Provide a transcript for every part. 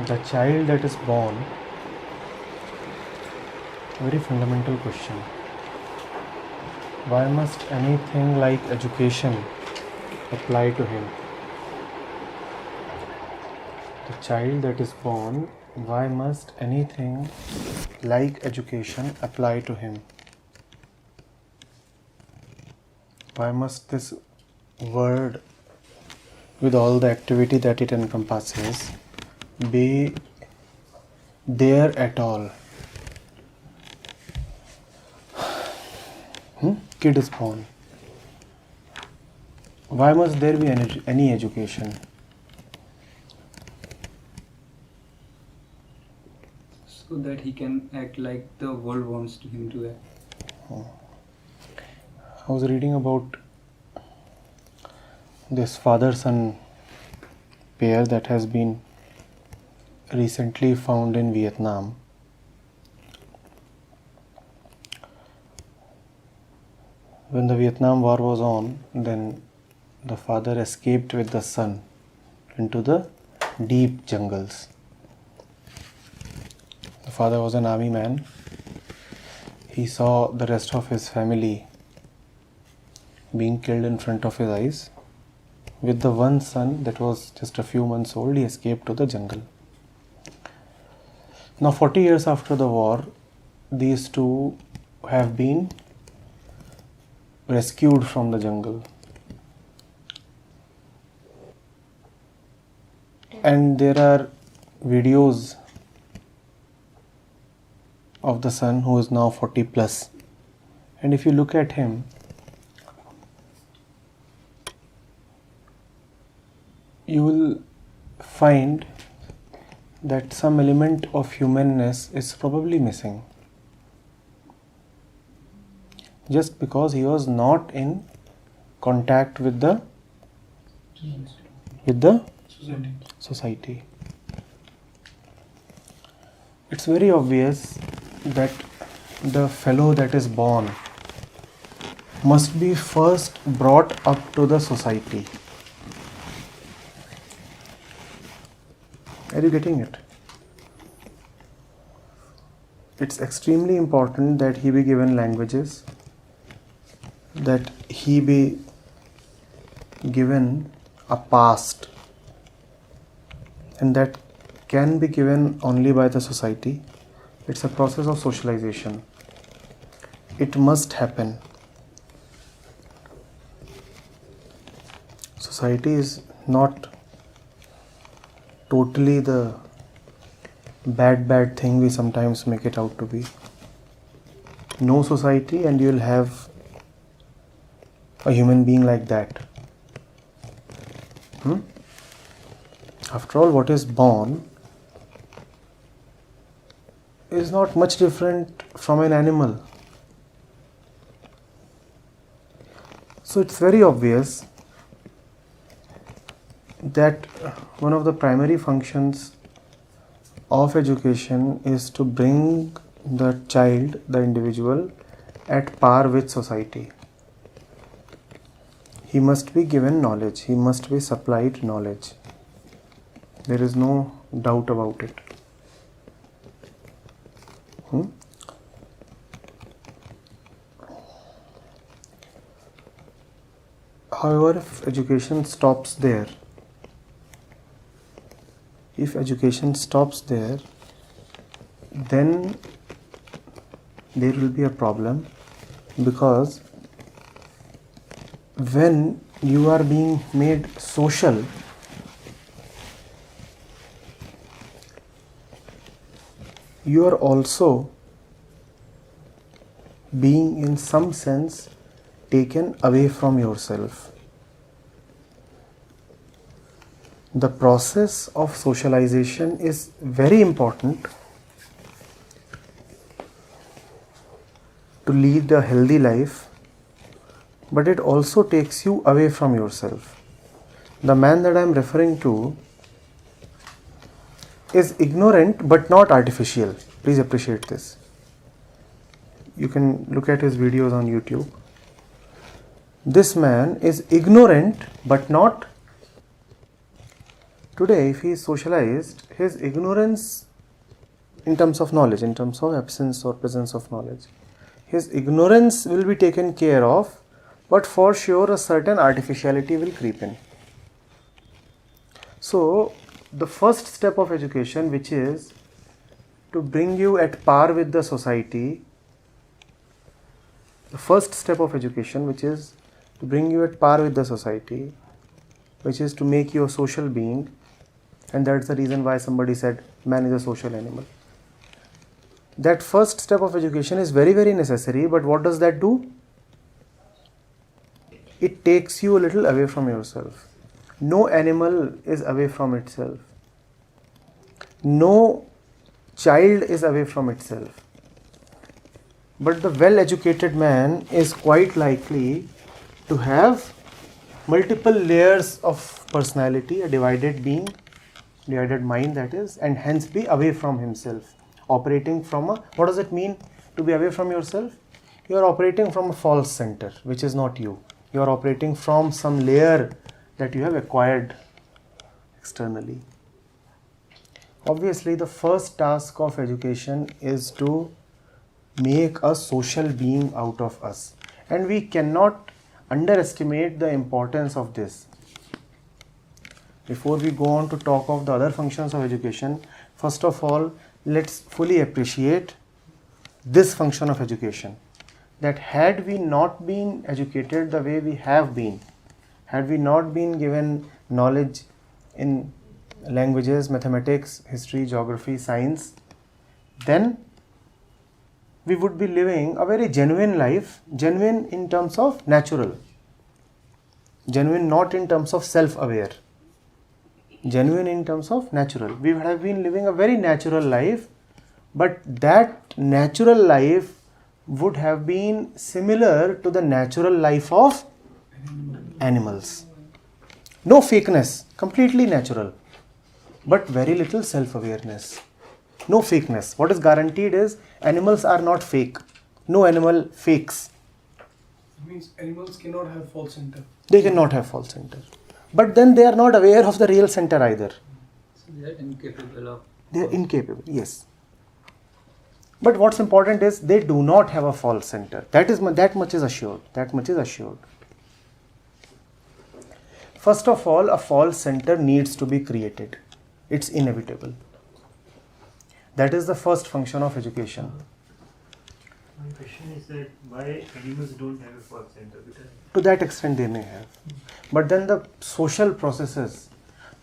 The child that is born, very fundamental question. Why must anything like education apply to him? The child that is born, why must anything like education apply to him? Why must this word, with all the activity that it encompasses, be there at all? Kid is born. Why must there be any education? So that he can act like the world wants him to act. I was reading about this father-son pair that has been recently found in Vietnam. When the Vietnam War was on, then the father escaped with the son into the deep jungles. The father was an army man. He saw the rest of his family being killed in front of his eyes. With the one son that was just a few months old, he escaped to the jungle. Now 40 years after the war, these two have been rescued from the jungle. And there are videos of the son who is now 40 plus. And if you look at him, you will find that some element of humanness is probably missing. Just because he was not in contact with the society. It's very obvious that the fellow that is born must be first brought up to the society. Are you getting it? It's extremely important that he be given languages, that he be given a past, and that can be given only by the society. It's a process of socialization. It must happen. Society is not totally the bad thing we sometimes make it out to be. No society and you'll have a human being like that. After all, what is born is not much different from an animal. So it's very obvious that one of the primary functions of education is to bring the child, the individual, at par with society. He must be given knowledge, he must be supplied knowledge. There is no doubt about it. However, if education stops there, then there will be a problem, because when you are being made social, you are also being in some sense taken away from yourself. The process of socialization is very important to lead a healthy life, but it also takes you away from yourself. The man that I am referring to is ignorant but not artificial. Please appreciate this. You can look at his videos on YouTube. This man is ignorant but not Today, if he is socialized, his ignorance in terms of knowledge, in terms of absence or presence of knowledge, his ignorance will be taken care of, but for sure a certain artificiality will creep in. So, the first step of education, which is to bring you at par with the society, the first step of education, which is to bring you at par with the society, which is to make you a social being, and that's the reason why somebody said man is a social animal. That first step of education is very, very necessary, but what does that do? It takes you a little away from yourself. No animal is away from itself. No child is away from itself. But the well-educated man is quite likely to have multiple layers of personality, a divided being, divided mind that is, and hence be away from himself. Operating from a, what does it mean to be away from yourself? You are operating from a false center, which is not you. You are operating from some layer that you have acquired externally. Obviously, the first task of education is to make a social being out of us. And we cannot underestimate the importance of this. Before we go on to talk of the other functions of education, first of all, let's fully appreciate this function of education. That had we not been educated the way we have been, had we not been given knowledge in languages, mathematics, history, geography, science, then we would be living a very genuine life, genuine in terms of natural, genuine not in terms of self-aware, genuine in terms of natural. We would have been living a very natural life, but that natural life would have been similar to the natural life of animals. No fakeness, completely natural, but very little self-awareness. No fakeness. What is guaranteed is animals are not fake. No animal fakes. It means animals cannot have false center. They cannot have false center. But then they are not aware of the real center either. So they are incapable of. They are incapable, yes. But what's important is they do not have a false center. That much is assured. That much is assured. First of all, a false center needs to be created. It's inevitable. That is the first function of education. My question is that why animals don't have a false center? Because To that extent they may have. But then the social processes,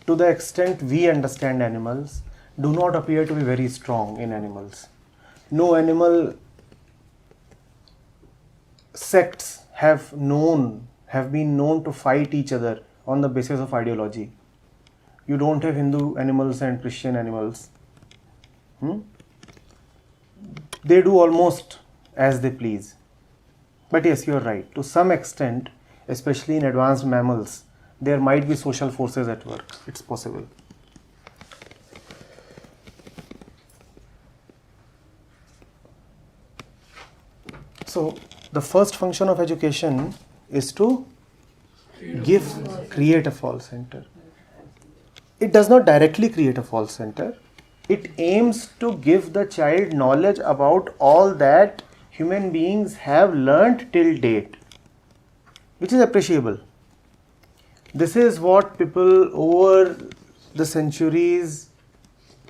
to the extent we understand animals, do not appear to be very strong in animals. No animal sects have been known to fight each other on the basis of ideology. You don't have Hindu animals and Christian animals. They do almost as they please. But yes, you are right. To some extent, especially in advanced mammals, there might be social forces at work. It's possible. So, the first function of education is to create a false center. It does not directly create a false center. It aims to give the child knowledge about all that human beings have learnt till date, which is appreciable. This is what people over the centuries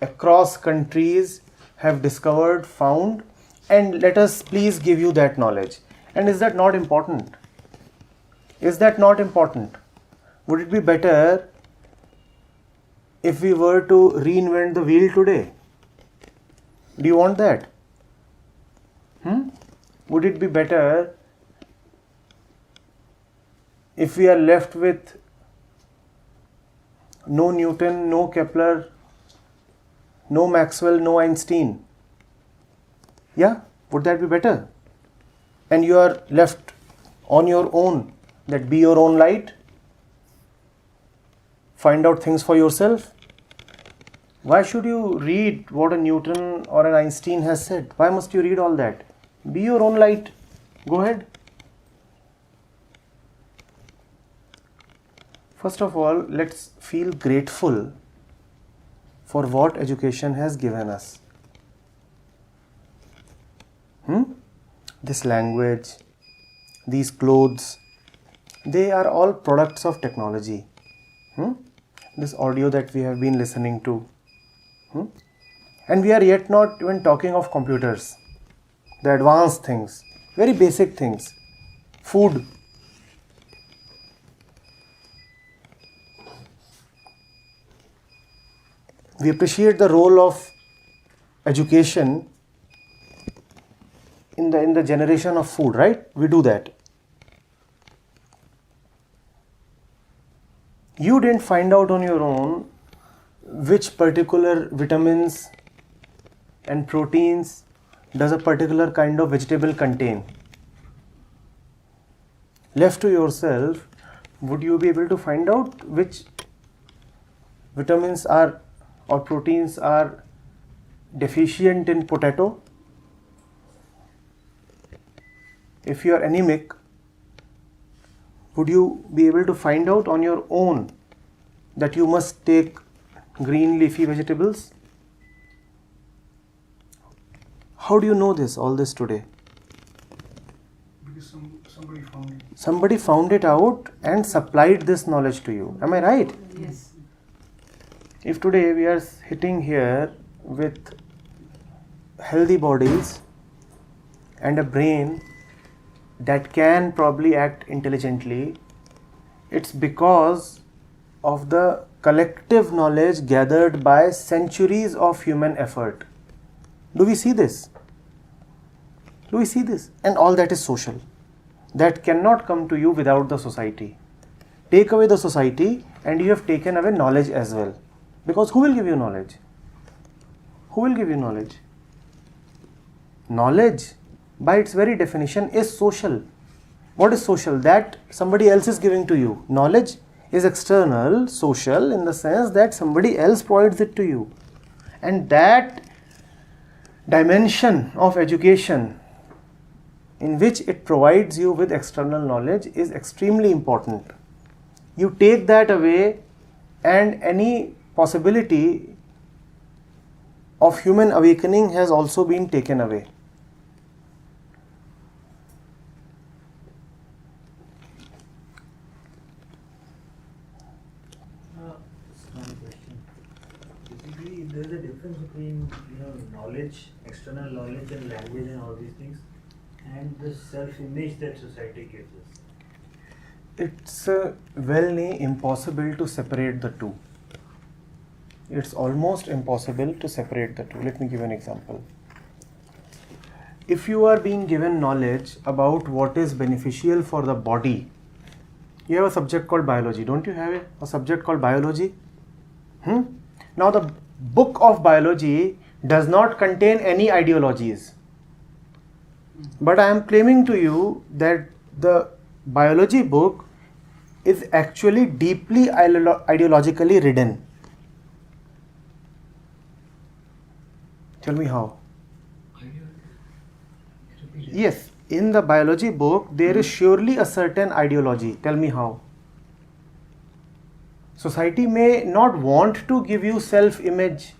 across countries have discovered, found, and let us please give you that knowledge. And is that not important? Is that not important? Would it be better if we were to reinvent the wheel today? Do you want that? Would it be better if we are left with no Newton, no Kepler, no Maxwell, no Einstein? Yeah, would that be better? And you are left on your own, that be your own light, find out things for yourself. Why should you read what a Newton or an Einstein has said? Why must you read all that? Be your own light. Go ahead. First of all, let's feel grateful for what education has given us. This language, these clothes, they are all products of technology. This audio that we have been listening to. And we are yet not even talking of computers, the advanced things, very basic things. Food. We appreciate the role of education in the generation of food, right? We do that. You didn't find out on your own which particular vitamins and proteins does a particular kind of vegetable contain. Left to yourself, would you be able to find out which vitamins are or proteins are deficient in potato? If you are anemic, would you be able to find out on your own that you must take green leafy vegetables? How do you know all this today? Because somebody found it. Somebody found it out and supplied this knowledge to you. Am I right? Yes. If today we are sitting here with healthy bodies and a brain that can probably act intelligently, it's because of the collective knowledge gathered by centuries of human effort. Do we see this? Do we see this? And all that is social. That cannot come to you without the society. Take away the society and you have taken away knowledge as well. Because who will give you knowledge? Who will give you knowledge? Knowledge, by its very definition, is social. What is social? That somebody else is giving to you. Knowledge is external, social, in the sense that somebody else provides it to you. And that dimension of education in which it provides you with external knowledge is extremely important. You take that away and any possibility of human awakening has also been taken away. One question. Basically, there is a difference between knowledge, external knowledge, and language, and all these things, and the self-image that society gives us. It's well-nigh impossible to separate the two. It's almost impossible to separate the two. Let me give an example. If you are being given knowledge about what is beneficial for the body, you have a subject called biology. Don't you have a subject called biology? Now the book of biology does not contain any ideologies. But I am claiming to you that the biology book is actually deeply ideologically ridden. Tell me how. Yes, in the biology book there is surely a certain ideology. Tell me how. Society may not want to give you self-image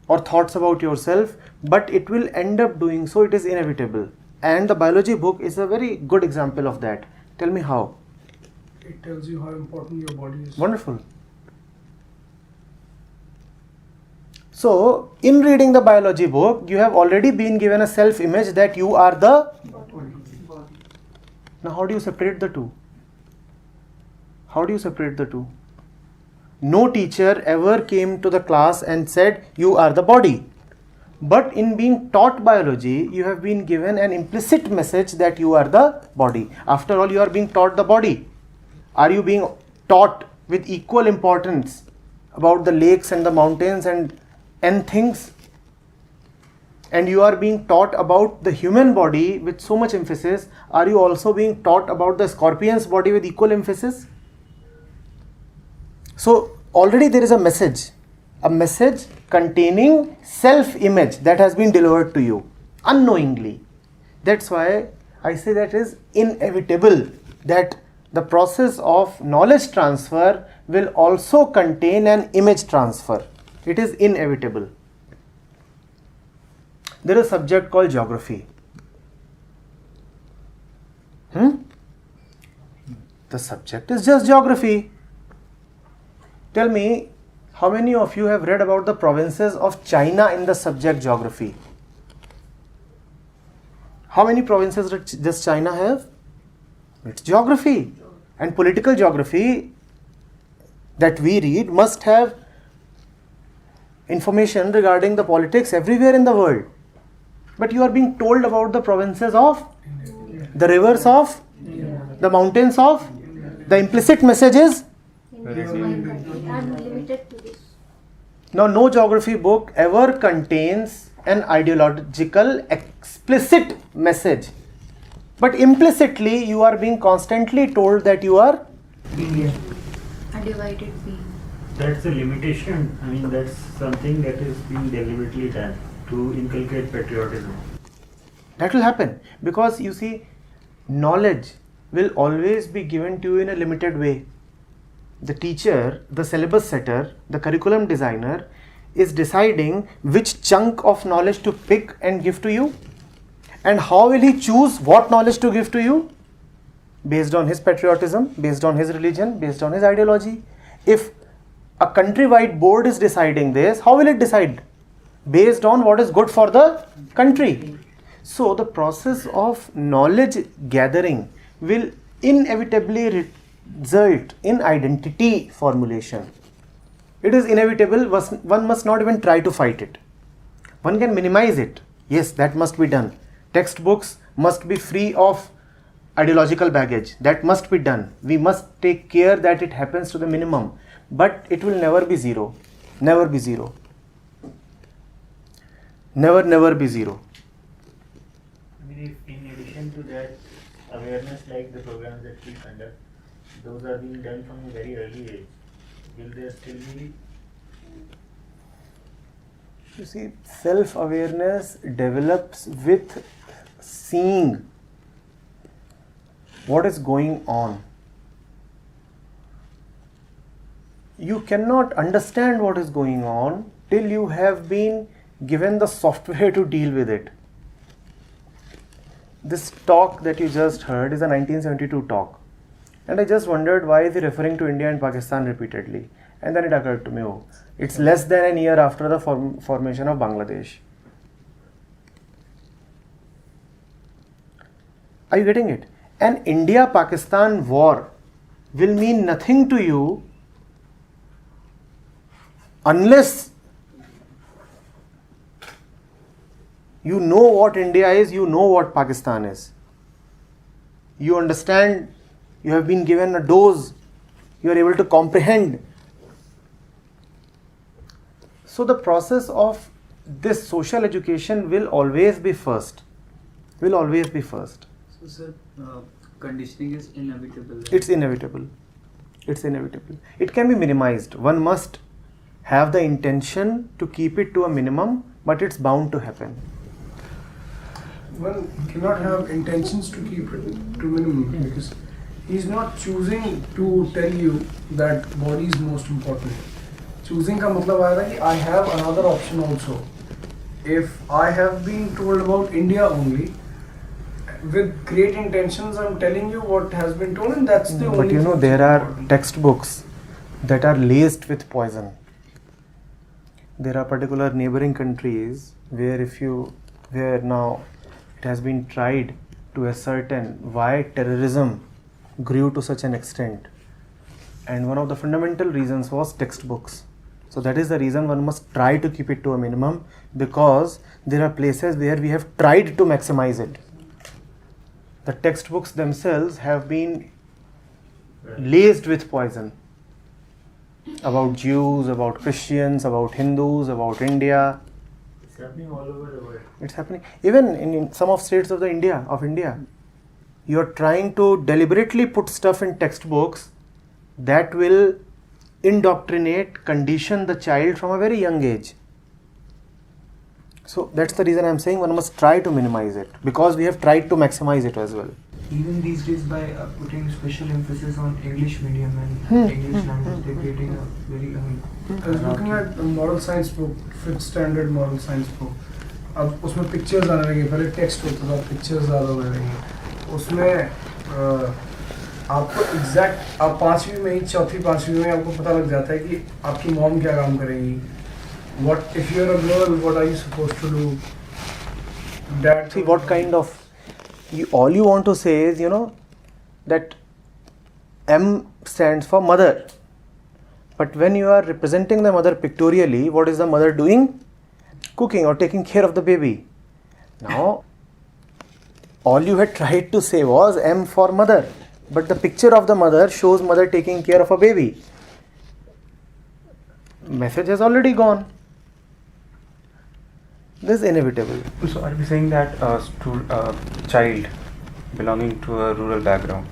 or thoughts about yourself, but it will end up doing so. It is inevitable. And the biology book is a very good example of that. Tell me how. It tells you how important your body is. Wonderful. So, in reading the biology book, you have already been given a self-image that you are the Body. Now, how do you separate the two? How do you separate the two? No teacher ever came to the class and said, you are the body. But in being taught biology, you have been given an implicit message that you are the body. After all, you are being taught the body. Are you being taught with equal importance about the lakes and the mountains and things? And you are being taught about the human body with so much emphasis. Are you also being taught about the scorpion's body with equal emphasis? So already there is a message containing self-image that has been delivered to you unknowingly. That's why I say that is inevitable that the process of knowledge transfer will also contain an image transfer. It is inevitable. There is a subject called geography. The subject is just geography. Tell me, how many of you have read about the provinces of China in the subject geography? How many provinces does China have? It's geography. And political geography that we read must have information regarding the politics everywhere in the world. But you are being told about the provinces of, the rivers of, the mountains of, the implicit messages. I'm limited to this. Now, no geography book ever contains an ideological explicit message. But implicitly, you are being constantly told that you are A divided being. That's a limitation. I mean, that's something that is being deliberately done to inculcate patriotism. That will happen because you see, knowledge will always be given to you in a limited way. The teacher, the syllabus setter, the curriculum designer is deciding which chunk of knowledge to pick and give to you. And how will he choose what knowledge to give to you? Based on his patriotism, based on his religion, based on his ideology. If a countrywide board is deciding this, how will it decide? Based on what is good for the country. So the process of knowledge gathering will inevitably result in identity formulation. It is inevitable. One must not even try to fight it. One can minimize it. Yes, that must be done. Textbooks must be free of ideological baggage. That must be done. We must take care that it happens to the minimum. But it will never be zero. Never be zero. Never be zero. I mean, if in addition to that, awareness like the programs that we conduct, those are being done from a very early age, will there still be? You see, self-awareness develops with seeing what is going on. You cannot understand what is going on till you have been given the software to deal with it. This talk that you just heard is a 1972 talk. And I just wondered, why is he referring to India and Pakistan repeatedly? And then it occurred to me, oh, it's less than a year after the formation of Bangladesh. Are you getting it? An India-Pakistan war will mean nothing to you unless you know what India is, you know what Pakistan is. You understand, you have been given a dose, you are able to comprehend. So the process of this social education will always be first. Will always be first. So, sir, conditioning is inevitable. Right? It's inevitable. It's inevitable. It can be minimized. One must have the intention to keep it to a minimum, but it's bound to happen. One cannot have intentions to keep it to minimum because he's not choosing to tell you that body is most important. Choosing का मतलब आएगा कि I have another option also. If I have been told about India only, with great intentions, I'm telling you what has been told, and that's the only. But you know, thing there that's are important. textbooks that are laced with poison. There are particular neighboring countries where now it has been tried to ascertain why terrorism grew to such an extent. And one of the fundamental reasons was textbooks. So that is the reason one must try to keep it to a minimum, because there are places where we have tried to maximize it. The textbooks themselves have been laced with poison. About Jews, about Christians, about Hindus, about India. It's happening all over the world. It's happening. Even in some of states of India. You are trying to deliberately put stuff in textbooks that will indoctrinate, condition the child from a very young age. So that's the reason I'm saying one must try to minimize it, because we have tried to maximize it as well. even these days by putting special emphasis on English medium and English language, they're creating a very I was looking at the moral science book, 5th standard moral science book. अब उसमें pictures आने लगी, पहले text होता था, pictures ज़्यादा होने लगी। उसमें आपको एग्जैक्ट आप 5वीं में ही 4th-5वीं में आपको पता लग जाता है कि आपकी मॉम क्या काम करेगी। What if you're a girl, what are you supposed to do? Dad. See what kind of all you want to say is, that M stands for mother. But when you are representing the mother pictorially, what is the mother doing? Cooking or taking care of the baby. Now, all you had tried to say was M for mother. But the picture of the mother shows mother taking care of a baby. Message has already gone. This is inevitable. So are we saying that a child belonging to a rural background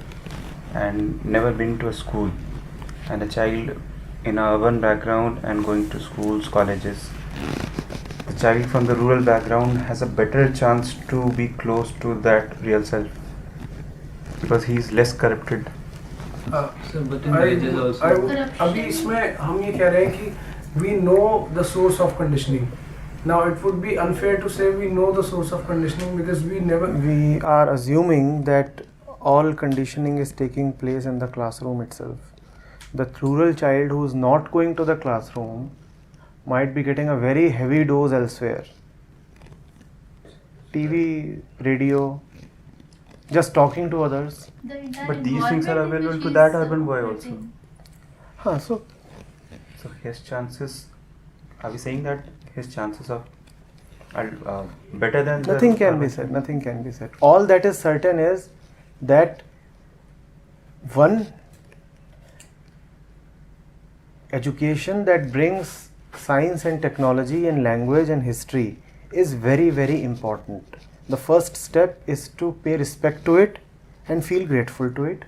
and never been to a school, and a child in a urban background and going to schools, colleges, the child from the rural background has a better chance to be close to that real self because he is less corrupted? Sir, but in villages also. अभी इसमें हम ये कह रहे हैं कि we know the source of conditioning. Now it would be unfair to say we know the source of conditioning because we never. We are assuming that all conditioning is taking place in the classroom itself. The rural child who is not going to the classroom might be getting a very heavy dose elsewhere. TV, radio, just talking to others. But these things are available to that urban boy also. So his chances, are we saying that his chances of are better than nothing can be said. Nothing can be said. All that is certain is that one education that brings science and technology and language and history is very, very important. The first step is to pay respect to it and feel grateful to it.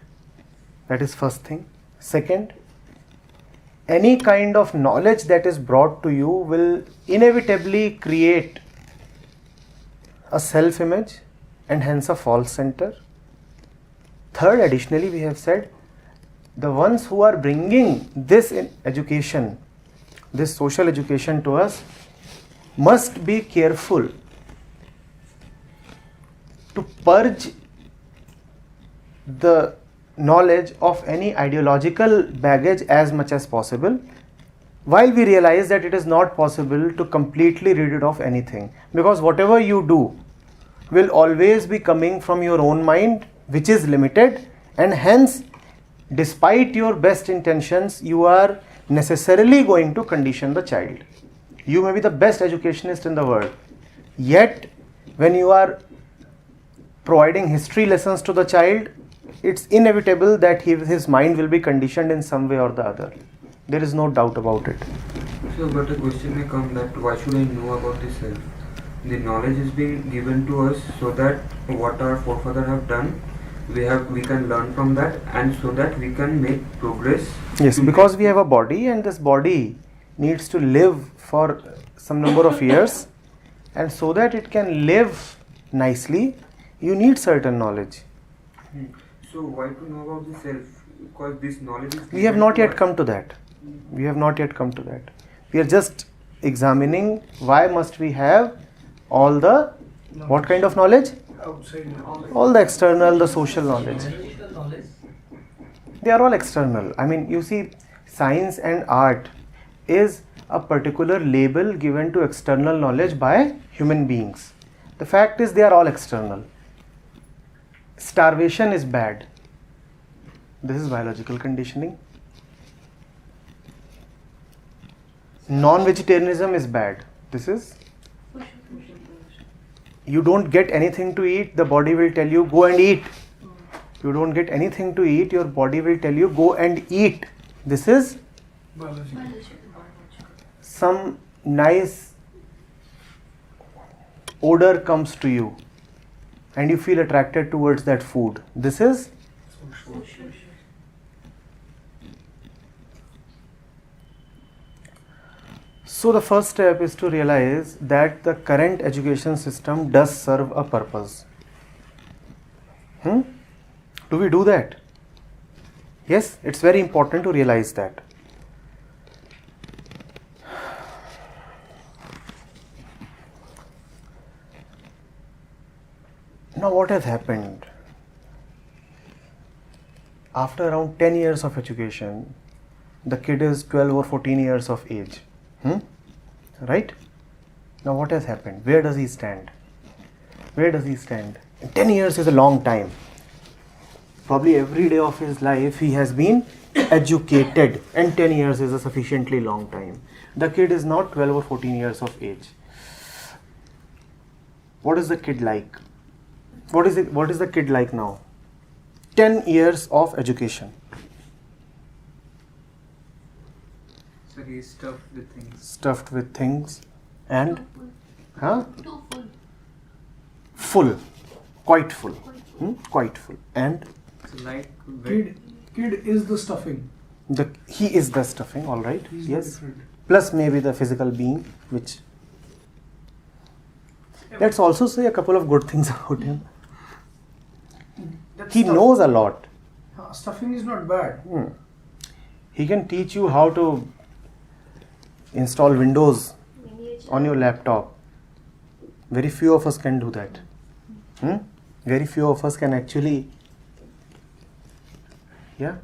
That is first thing. Second, any kind of knowledge that is brought to you will inevitably create a self-image and hence a false center. Third, additionally, we have said the ones who are bringing this education, this social education to us, must be careful to purge the knowledge of any ideological baggage as much as possible, while we realize that it is not possible to completely rid it of anything, because whatever you do will always be coming from your own mind, which is limited, and hence despite your best intentions you are necessarily going to condition the child. You may be the best educationist in the world, yet when you are providing history lessons to the child, it's inevitable that his mind will be conditioned in some way or the other. There is no doubt about it. So, but the question may come that why should I know about this self? The knowledge is being given to us so that what our forefathers have done, we can learn from that, and so that we can make progress. Yes, because we have a body, and this body needs to live for some number of years, and so that it can live nicely, you need certain knowledge. So why to know about the self? Because this knowledge is. We have not yet come to that. We have not yet come to that. We are just examining why must we have all the, what kind of knowledge? Outside. All the external, the social knowledge. They are all external. I mean, you see, science and art is a particular label given to external knowledge by human beings. The fact is they are all external. Starvation is bad. This is biological conditioning. Non-vegetarianism is bad. This is. You don't get anything to eat, the body will tell you go and eat. You don't get anything to eat, your body will tell you go and eat. This is some nice odor comes to you and you feel attracted towards that food. This is so the first step is to realize that the current education system does serve a purpose. Do we do that? Yes, it's very important to realize that. Now what has happened? After around 10 years of education, the kid is 12 or 14 years of age. Right? Now what has happened? Where does he stand? Where does he stand? 10 years is a long time. Probably every day of his life he has been educated, and 10 years is a sufficiently long time. The kid is not 12 or 14 years of age. What is the kid like? What is the kid like now? 10 years of education. So he's stuffed with things. Stuffed with things and Too full. full. Quite full. Quite full. And So like Kid is the stuffing. he is the stuffing, all right? He's Yes. different. Plus maybe the physical being, which... Let's also say a couple of good things about him. That He knows a lot. Stuffing is not bad. He can teach you how to install Windows Miniature. on your laptop. Very few of us can do that. Very few of us can actually... Yeah.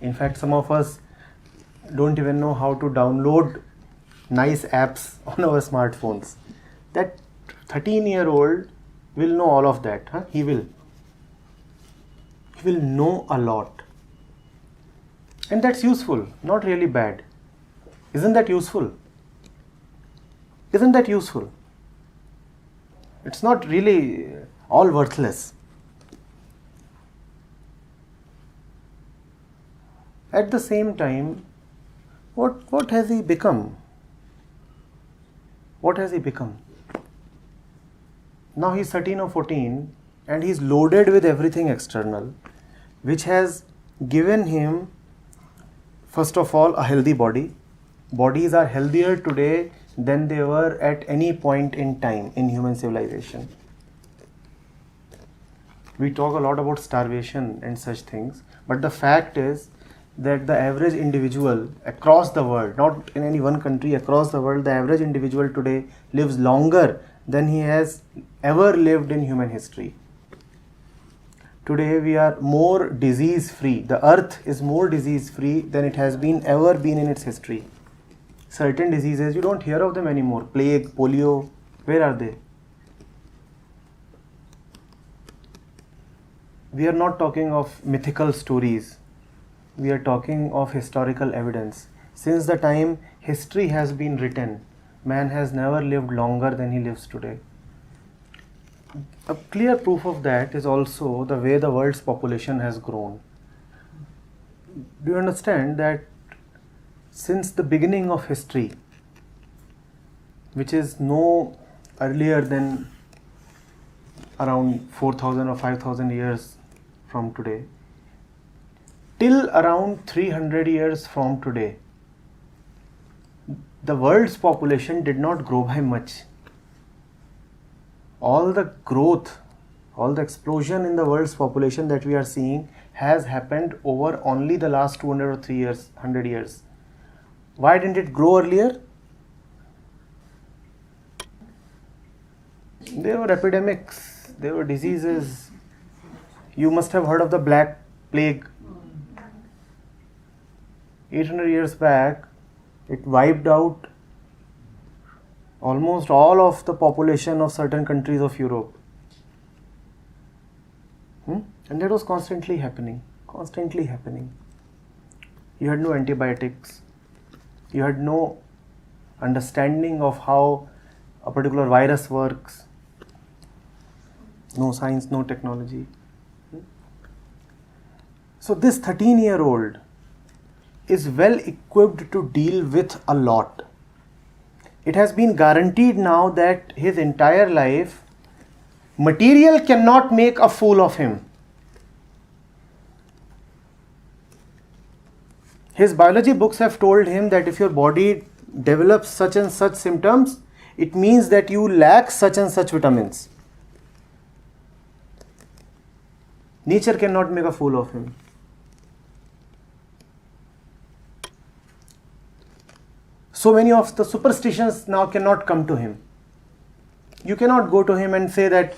In fact, some of us don't even know how to download nice apps on our smartphones. That 13-year-old will know all of that. He will. He will know a lot. And that's useful, not really bad. Isn't that useful? Isn't that useful? It's not really all worthless. At the same time, what has he become? What has he become? Now he's 13 or 14 and he's loaded with everything external, which has given him, first of all, a healthy body. Bodies are healthier today than they were at any point in time in human civilization. We talk a lot about starvation and such things, but the fact is that the average individual across the world, not in any one country, across the world, the average individual today lives longer than he has ever lived in human history. Today we are more disease free. The earth is more disease free than it has ever been in its history. Certain diseases, you don't hear of them anymore. Plague, polio, where are they? We are not talking of mythical stories. We are talking of historical evidence. Since the time history has been written, man has never lived longer than he lives today. A clear proof of that is also the way the world's population has grown. Do you understand that since the beginning of history, which is no earlier than around 4,000 or 5,000 years from today, till around 300 years from today, the world's population did not grow by much. All the growth, all the explosion in the world's population that we are seeing has happened over only the last 200 or 100 years. Why didn't it grow earlier? There were epidemics, there were diseases. You must have heard of the Black Plague. 800 years back, it wiped out almost all of the population of certain countries of Europe. And that was constantly happening. You had no antibiotics. You had no understanding of how a particular virus works. No science, no technology. So this 13-year-old is well equipped to deal with a lot. It has been guaranteed now that his entire life, material cannot make a fool of him. His biology books have told him that if your body develops such and such symptoms, it means that you lack such and such vitamins. Nature cannot make a fool of him. So many of the superstitions now cannot come to him. You cannot go to him and say that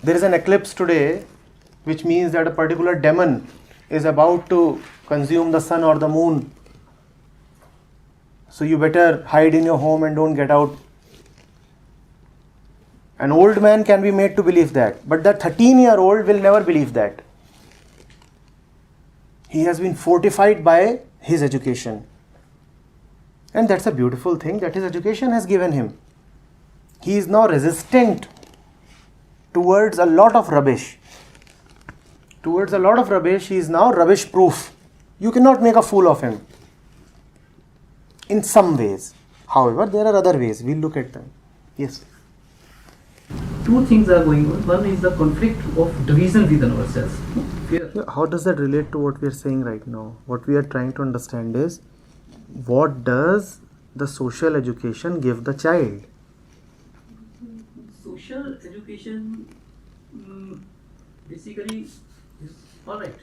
there is an eclipse today, which means that a particular demon is about to consume the sun or the moon. So you better hide in your home and don't get out. An old man can be made to believe that, but the 13-year-old will never believe that. He has been fortified by his education. And that's a beautiful thing that his education has given him. He is now resistant towards a lot of rubbish. Towards a lot of rubbish, he is now rubbish proof. You cannot make a fool of him. In some ways. However, there are other ways. We'll look at them. Yes. Two things are going on. One is the conflict of division within ourselves. Fear. How does that relate to what we are saying right now? What we are trying to understand is, what does the social education give the child? Social education basically is alright.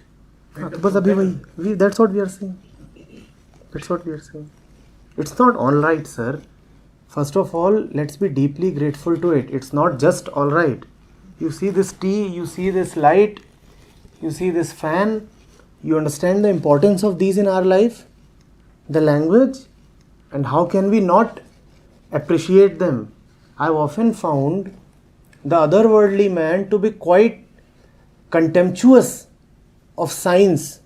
That's what we are saying. That's what we are saying. It's not alright, sir. First of all, let's be deeply grateful to it. It's not just alright. You see this tea, you see this light, you see this fan. You understand the importance of these in our life? The language? And how can we not appreciate them? I've often found the otherworldly man to be quite contemptuous of science.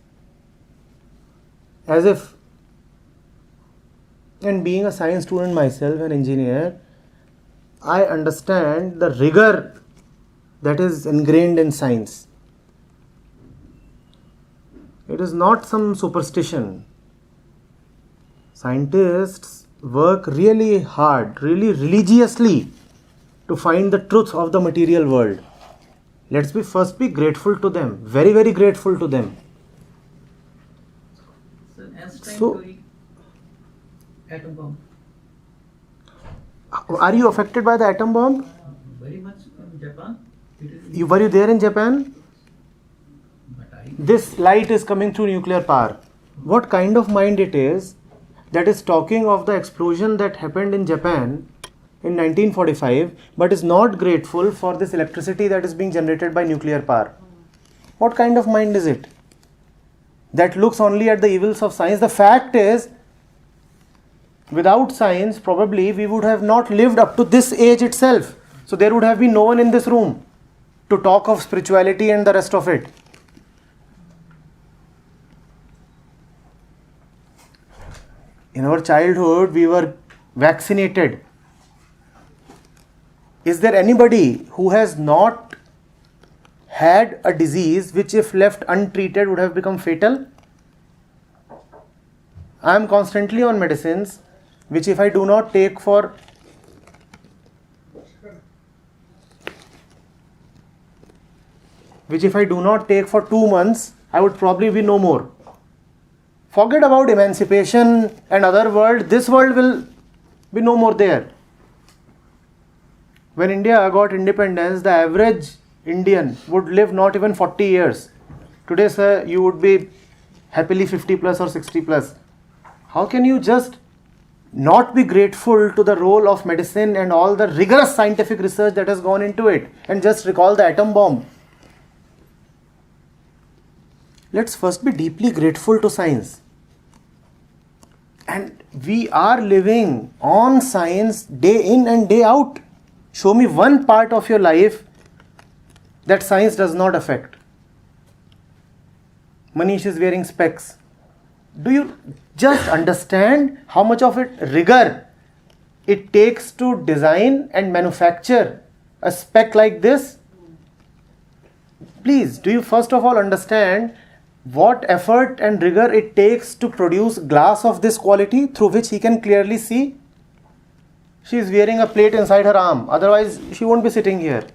As if, and being a science student myself, an engineer, I understand the rigor that is ingrained in science. It is not some superstition. Scientists work really hard, really religiously to find the truth of the material world. Let's first be grateful to them, very, very grateful to them. So, atom bomb. Are you affected by the atom bomb? Very much in Japan. Were you there in Japan? This light is coming through nuclear power. What kind of mind it is that is talking of the explosion that happened in Japan in 1945, but is not grateful for this electricity that is being generated by nuclear power? What kind of mind is it that looks only at the evils of science? The fact is, without science, probably we would have not lived up to this age itself. So there would have been no one in this room to talk of spirituality and the rest of it. In our childhood, we were vaccinated. Is there anybody who has not had a disease which, if left untreated, would have become fatal? I am constantly on medicines which, if I do not take for which if I do not take for 2 months, I would probably be no more. Forget about emancipation and other world. This world will be no more there. When India got independence, the average Indian would live not even 40 years. Today, sir, you would be happily 50 plus or 60 plus. How can you just not be grateful to the role of medicine and all the rigorous scientific research that has gone into it and just recall the atom bomb? Let's first be deeply grateful to science. And we are living on science day in and day out. Show me one part of your life that science does not affect. Manish is wearing specs. Do you just understand how much of it rigor it takes to design and manufacture a spec like this? Please, do you first of all understand what effort and rigor it takes to produce glass of this quality through which he can clearly see? She is wearing a plate inside her arm, otherwise she won't be sitting here.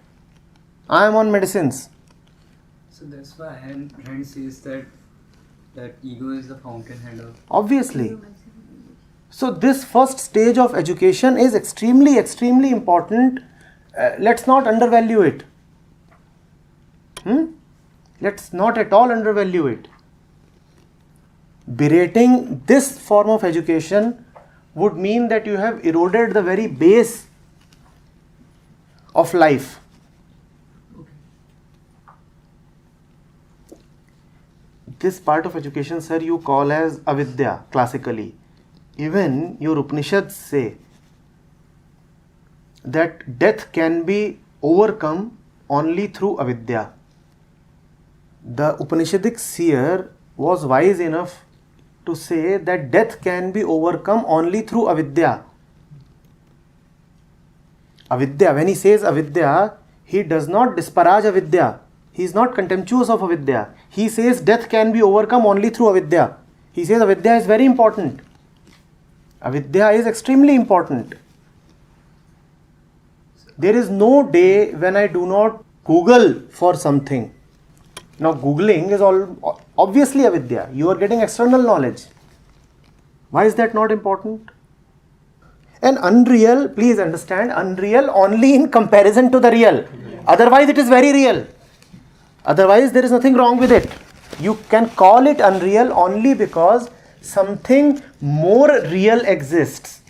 I am on medicines. So that's why Rand says that ego is the fountainhead of... Obviously. So this first stage of education is extremely, extremely important. Let's not undervalue it. Let's not at all undervalue it. Berating this form of education would mean that you have eroded the very base of life. This part of education, sir, you call as avidya classically. Even your Upanishads say that death can be overcome only through avidya. The Upanishadic seer was wise enough to say that death can be overcome only through avidya. Avidya, when he says avidya, he does not disparage avidya. He is not contemptuous of avidya. He says death can be overcome only through avidya. He says avidya is very important. Avidya is extremely important. There is no day when I do not Google for something. Now Googling is all obviously avidya. You are getting external knowledge. Why is that not important? And unreal, please understand, unreal only in comparison to the real. Otherwise it is very real. Otherwise there is nothing wrong with it. You can call it unreal only because something more real exists.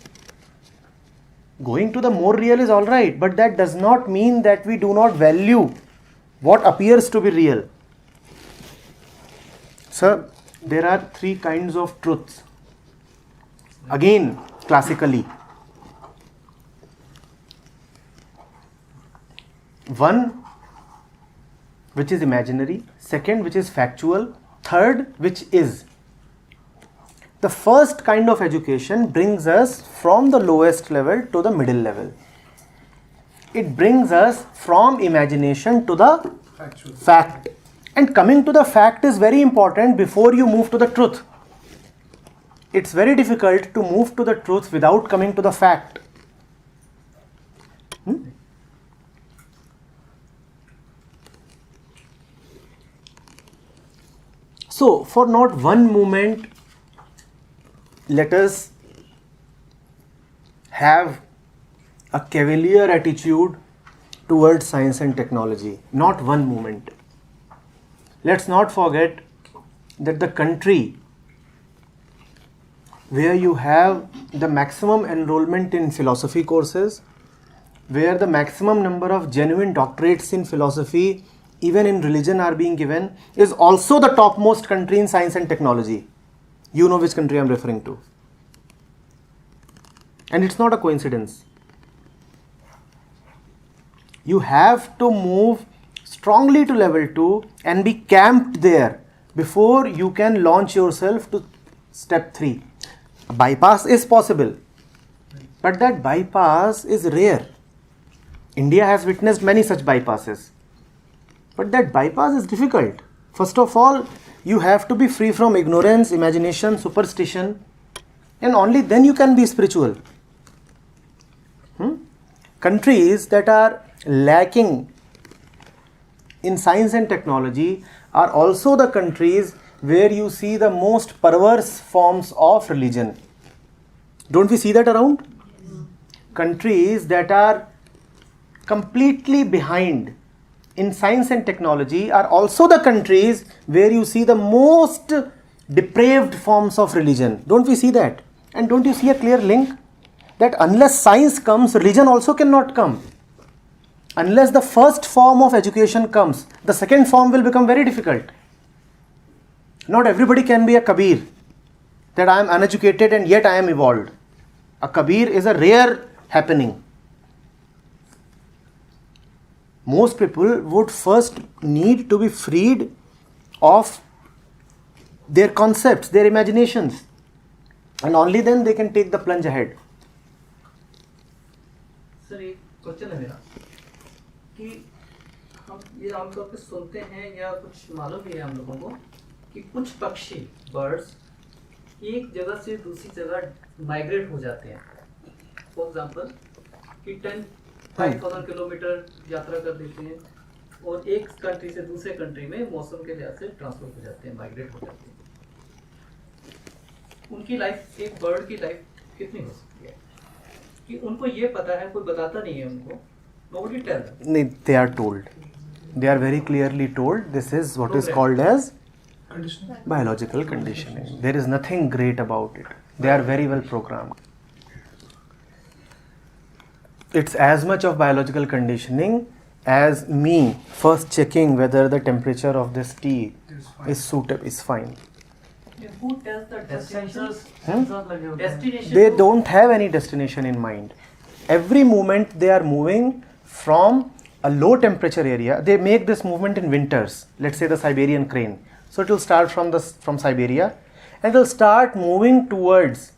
Going to the more real is alright, but that does not mean that we do not value what appears to be real. Sir, there are three kinds of truths. Again, classically. One, which is imaginary. Second, which is factual. Third, which is. The first kind of education brings us from the lowest level to the middle level. It brings us from imagination to the fact. And coming to the fact is very important before you move to the truth. It's very difficult to move to the truth without coming to the fact. So, for not one moment, let us have a cavalier attitude towards science and technology. Not one moment. Let's not forget that the country where you have the maximum enrollment in philosophy courses, where the maximum number of genuine doctorates in philosophy, even in religion, are being given, is also the topmost country in science and technology. You know which country I am referring to. And it's not a coincidence. You have to move strongly to level 2 and be camped there before you can launch yourself to step 3. A bypass is possible, but that bypass is rare. India has witnessed many such bypasses, but that bypass is difficult. First of all, you have to be free from ignorance, imagination, superstition, and only then you can be spiritual. Countries that are lacking in science and technology are also the countries where you see the most perverse forms of religion. Don't we see that around? Countries that are completely behind in science and technology are also the countries where you see the most depraved forms of religion. Don't we see that? And don't you see a clear link? That unless science comes, religion also cannot come. Unless the first form of education comes, the second form will become very difficult. Not everybody can be a Kabir, that I am uneducated and yet I am evolved. A Kabir is a rare happening. Most people would first need to be freed of their concepts, their imaginations, and only then they can take the plunge ahead. Sir एक question है मेरा कि हम ये आमतौर पे सुनते हैं या कुछ मालूम भी है हम लोगों को कि कुछ पक्षी बर्ड्स एक जगह से दूसरी जगह माइग्रेट हो जाते हैं. फॉर एग्जांपल कि 5,000 किलोमीटर यात्रा कर देते हैं और एक कंट्री से दूसरे कंट्री में मौसम के लिहाज से ट्रांसफर हो जाते हैं, माइग्रेट हो जाते हैं. उनकी लाइफ, एक बर्ड की लाइफ कितनी हो सकती है कि उनको ये पता है, कोई बताता नहीं है उनको. Nobody tell them. They are told. They are very clearly told this is what is called as Conditioning. biological conditioning. There is nothing great about it. They are very well programmed. It's as much of biological conditioning as me first checking whether the temperature of this tea is suitable, is fine. Who tells the destination? Hmm? Destination. They don't have any destination in mind. Every moment they are moving from a low temperature area. They make this movement in winters. Let's say the Siberian crane. So it will start from Siberia and it will start moving towards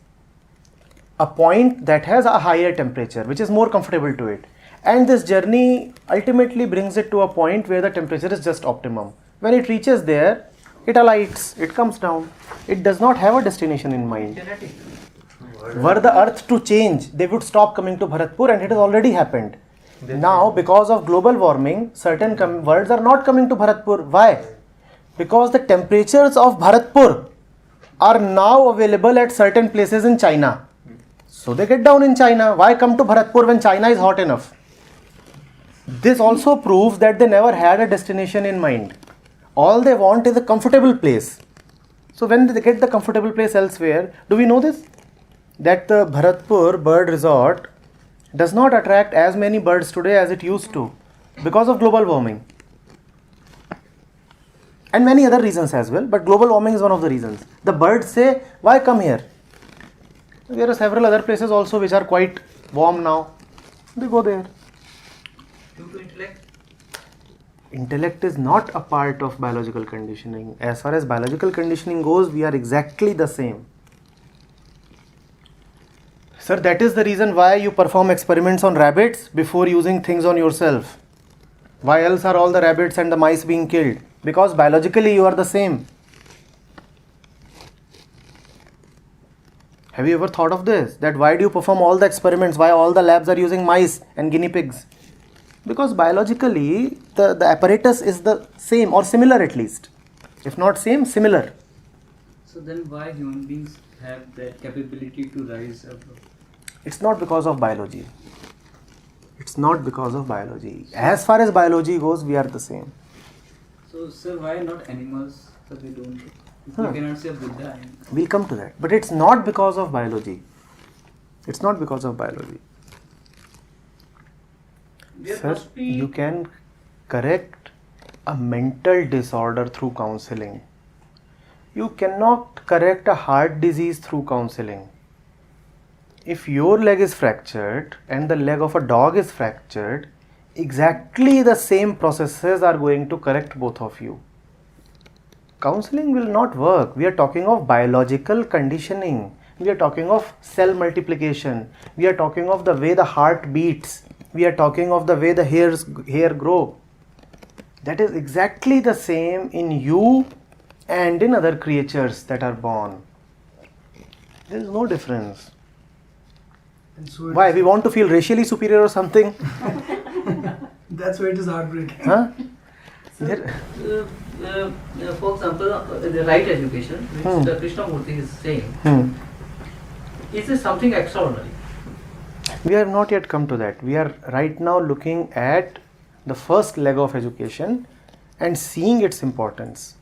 a point that has a higher temperature, which is more comfortable to it. And this journey ultimately brings it to a point where the temperature is just optimum. When it reaches there, it alights, it comes down. It does not have a destination in mind. Genetic. Were the earth to change, they would stop coming to Bharatpur, and it has already happened. Now, because of global warming, certain birds are not coming to Bharatpur. Why? Because the temperatures of Bharatpur are now available at certain places in China. So they get down in China. Why come to Bharatpur when China is hot enough? This also proves that they never had a destination in mind. All they want is a comfortable place. So when they get the comfortable place elsewhere, do we know this? That the Bharatpur bird resort does not attract as many birds today as it used to because of global warming. And many other reasons as well, but global warming is one of the reasons. The birds say, why come here? There are several other places also which are quite warm now. They go there. Due to intellect. Intellect is not a part of biological conditioning. As far as biological conditioning goes, we are exactly the same. Sir, that is the reason why you perform experiments on rabbits before using things on yourself. Why else are all the rabbits and the mice being killed? Because biologically you are the same. Have you ever thought of this? That why do you perform all the experiments? Why all the labs are using mice and guinea pigs? Because biologically the apparatus is the same or similar at least. If not same, similar. So then why human beings have that capability to rise above? It's not because of biology. It's not because of biology. As far as biology goes, we are the same. So sir, why not animals? So they don't. Huh. You cannot say Buddha. We'll come to that. But it's not because of biology. It's not because of biology. There Sir, must be. you can correct a mental disorder through counseling. You cannot correct a heart disease through counseling. If your leg is fractured and the leg of a dog is fractured, exactly the same processes are going to correct both of you. Counseling will not work. We are talking of biological conditioning. We are talking of cell multiplication. We are talking of the way the heart beats. We are talking of the way the hair grow. That is exactly the same in you and in other creatures that are born. There is no difference. And so Why? We want to feel racially superior or something? that's why it is heartbreaking. Huh? So, There- for example, the right education, which the Krishnamurti is saying, is it something extraordinary? We have not yet come to that. We are right now looking at the first leg of education and seeing its importance.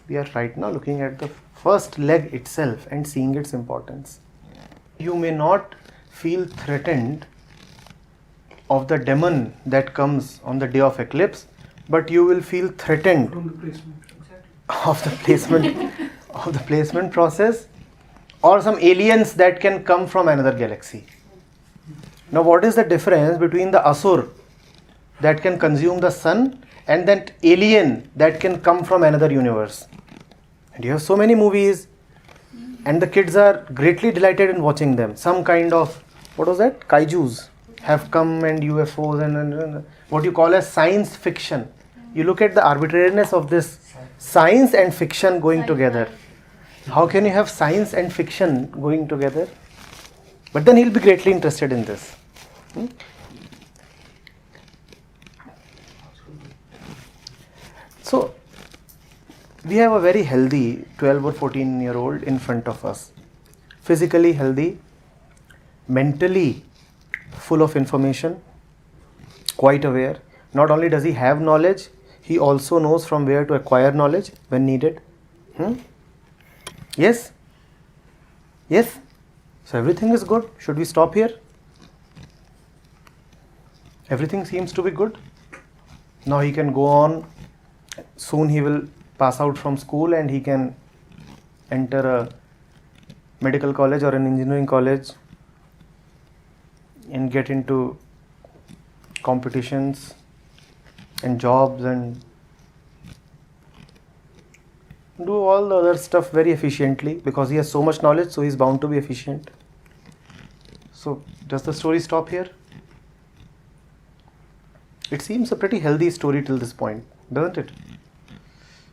We are right now looking at the first leg itself and seeing its importance. You may not feel threatened of the demon that comes on the day of eclipse, but you will feel threatened From the placement. of the placement process, or some aliens that can come from another galaxy. Now, what is the difference between the asur that can consume the sun and that alien that can come from another universe? And you have so many movies, and the kids are greatly delighted in watching them. Some kind of, what was that? Kaijus have come, and UFOs and what you call as science fiction. You look at the arbitrariness of this science and fiction going together. How can you have science and fiction going together? But then he'll be greatly interested in this. So, we have a very healthy 12 or 14-year-old in front of us. Physically healthy, mentally full of information, quite aware, Not only does he have knowledge, he also knows from where to acquire knowledge when needed. Yes? Yes? So everything is good. Should we stop here? Everything seems to be good. Now he can go on. Soon he will pass out from school and he can enter a medical college or an engineering college and get into competitions and jobs and do all the other stuff very efficiently because he has so much knowledge, so he's bound to be efficient. So does the story stop here? It seems a pretty healthy story till this point, doesn't it?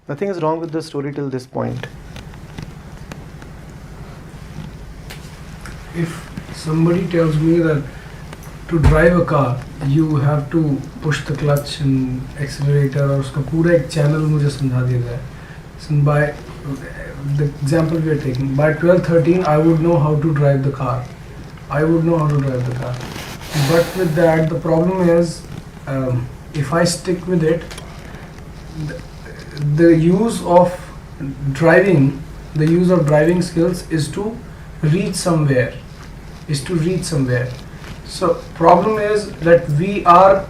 Nothing is wrong with the story till this point. If somebody tells me that to drive a car you have to push the clutch and accelerator और उसका पूरा एक channel मुझे समझा दिया जाए. So by the example we are taking, by 12-13 I would know how to drive the car. But with that the problem is if I stick with it, the use of driving skills is to reach somewhere. So problem is that we are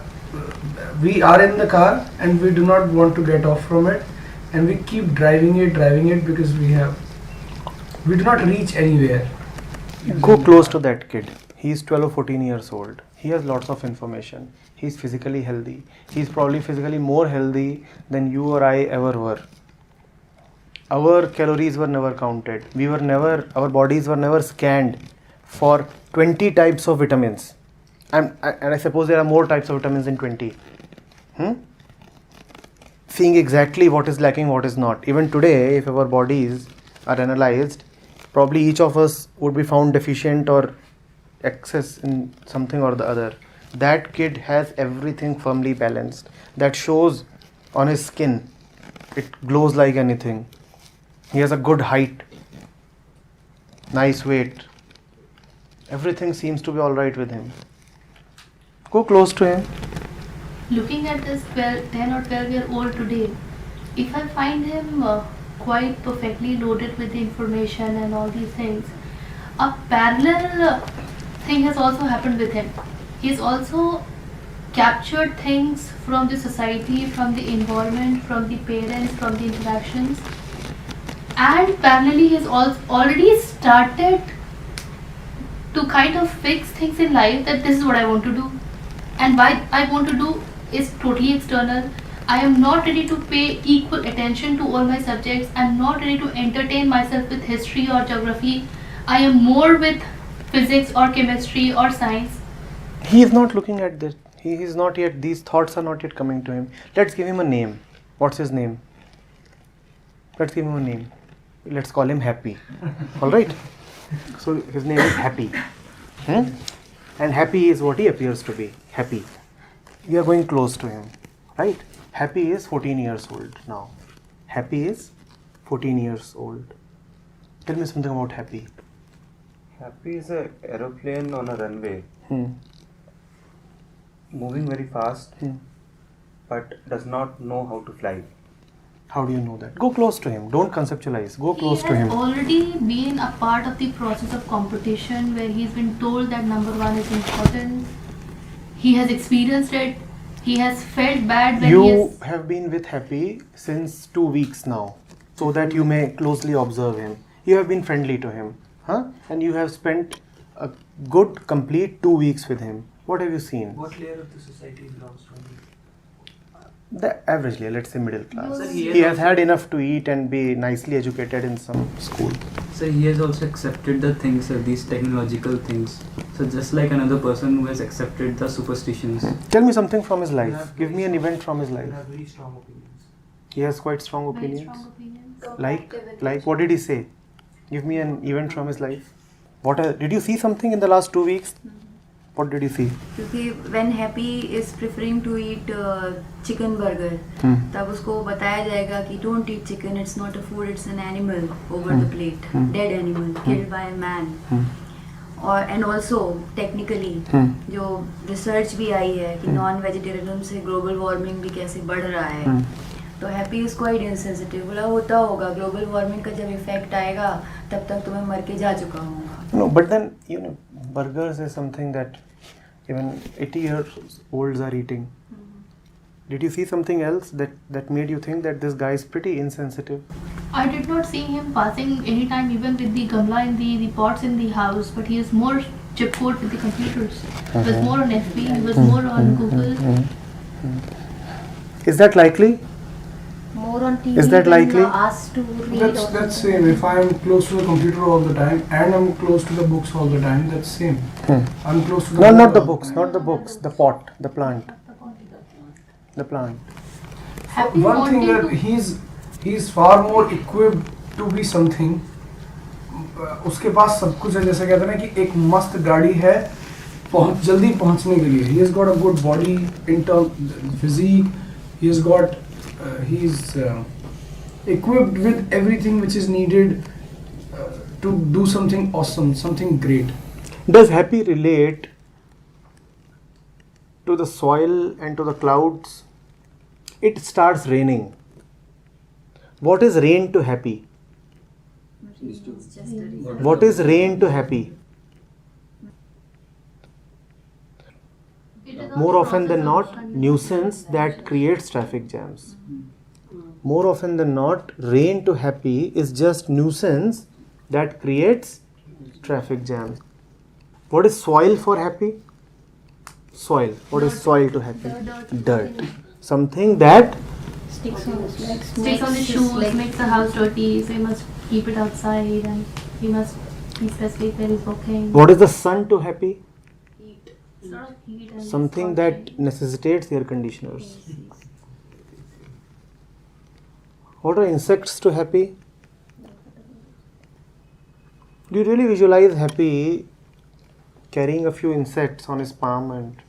in the car and we do not want to get off from it, and we keep driving it because we do not reach anywhere. Go close to that kid. He is 12 or 14 years old. He has lots of information. He is physically healthy. He is probably physically more healthy than you or I ever were. Our calories were never counted. Our bodies were never scanned for 20 types of vitamins. And I suppose there are more types of vitamins than 20. Seeing exactly what is lacking, what is not. Even today, if our bodies are analyzed, probably each of us would be found deficient or excess in something or the other. That kid has everything firmly balanced. That shows on his skin. It glows like anything. He has a good height, nice weight. Everything seems to be alright with him. Go close to him. Looking at this 10 or 12-year-old today, if I find him quite perfectly loaded with information and all these things, a parallel thing has also happened with him. He's also captured things from the society, from the environment, from the parents, from the interactions, and parallelly he's already started to kind of fix things in life, that this is what I want to do, and why I want to do is totally external. I am not ready to pay equal attention to all my subjects. I am not ready to entertain myself with history or geography. I am more with physics or chemistry or science. He is not looking at this. He is not yet, these thoughts are not yet coming to him. Let's give him a name. What's his name? Let's give him a name. Let's call him Happy. Alright? So his name is Happy. And Happy is what he appears to be. Happy. You are going close to him. Right? Happy is 14 years old now. Happy is 14 years old. Tell me something about Happy. Happy is an aeroplane on a runway, moving very fast, but does not know how to fly. How do you know that? Go close to him. Don't conceptualize. Go close to him. He has already been a part of the process of competition where he's been told that number one is important. He has experienced it. He has felt bad when You have been with Happy since 2 weeks now, so that you may closely observe him. You have been friendly to him, and you have spent a good, complete 2 weeks with him. What have you seen? What layer of the society is belongs to him? The average layer, let's say middle class. Sir, He has had enough to eat and be nicely educated in some school. So he has also accepted the things, these technological things. So just like another person who has accepted the superstitions. Tell me something from his life. Give me an event from his You life. have very strong opinions. He has quite strong very opinions. strong opinions. Like what did he say? Give me an event from his life. Did you see something in the last 2 weeks? What did you see? क्योंकि when Happy is preferring to eat chicken burger, तब उसको बताया जाएगा कि don't eat chicken, it's not a food, it's an animal over the plate, dead animal, killed by a man. और and also technically जो research भी आई है कि नॉन वेजिटेरियनिज्म से ग्लोबल वार्मिंग भी कैसे बढ़ रहा है, तो हैप्पी इज क्वाइट इनसेंसिटिव। बोला होता होगा, ग्लोबल वार्मिंग का जब इफेक्ट आएगा तब तक तो मैं मर के जा चुका हूँ। No, but then, burgers is something that even 80-year-olds are eating. Did you see something else that made you think that this guy is pretty insensitive? I did not see him passing any time even with the gamla in the pots in the house, but he is more chipboard with the computers. He was more on FB, he was more on Google. Is that likely? More on TV Is that when likely? you're asked to read or That's something. same. If I'm close to the computer all the time and I'm close to the books all the time, that's same. I'm close to the No, book not the all books, time. not the books, the pot, the plant. The plant. Happy One thing wanting that he's far more equipped to be something. उसके पास सब कुछ है, जैसे कहते हैं ना कि एक मस्त गाड़ी है जल्दी पहुंचने के लिए. He has got a good body in term physique. He has got he's equipped with everything which is needed to do something awesome, something great. Does happy relate to the soil and to the clouds? It starts raining. What is rain to happy? It's just a reason. What is rain to happy? it is More the often than process not, of continuous nuisance that creates traffic jams. More often than not, rain to happy is just nuisance that creates traffic jams. What is soil for happy? Soil. What is soil to happy? Dirt. Something that Sticks on his legs, sticks on the makes his shoes, leg- makes the house dirty, so he must keep it outside and he must be specific where he's walking. what is the sun to happy? Heat. Sort of heat and Something that necessitates air conditioners. What are insects to happy? Do you really visualize happy carrying a few insects on his palm and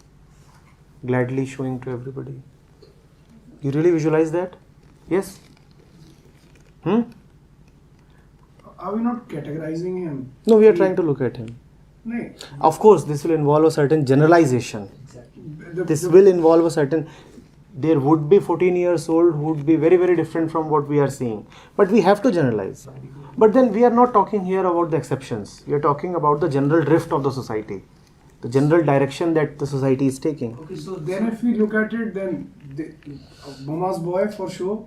gladly showing to everybody? You really visualize that? Yes? Are we not categorizing him? No, we are trying to look at him. No. Of course, this will involve a certain generalization. This will involve a certain. There would be 14 years old who would be very, very different from what we are seeing. But we have to generalize. But then we are not talking here about the exceptions. We are talking about the general drift of the society. The general direction that the society is taking. Okay, so then if we look at it, then Mama's boy for sure,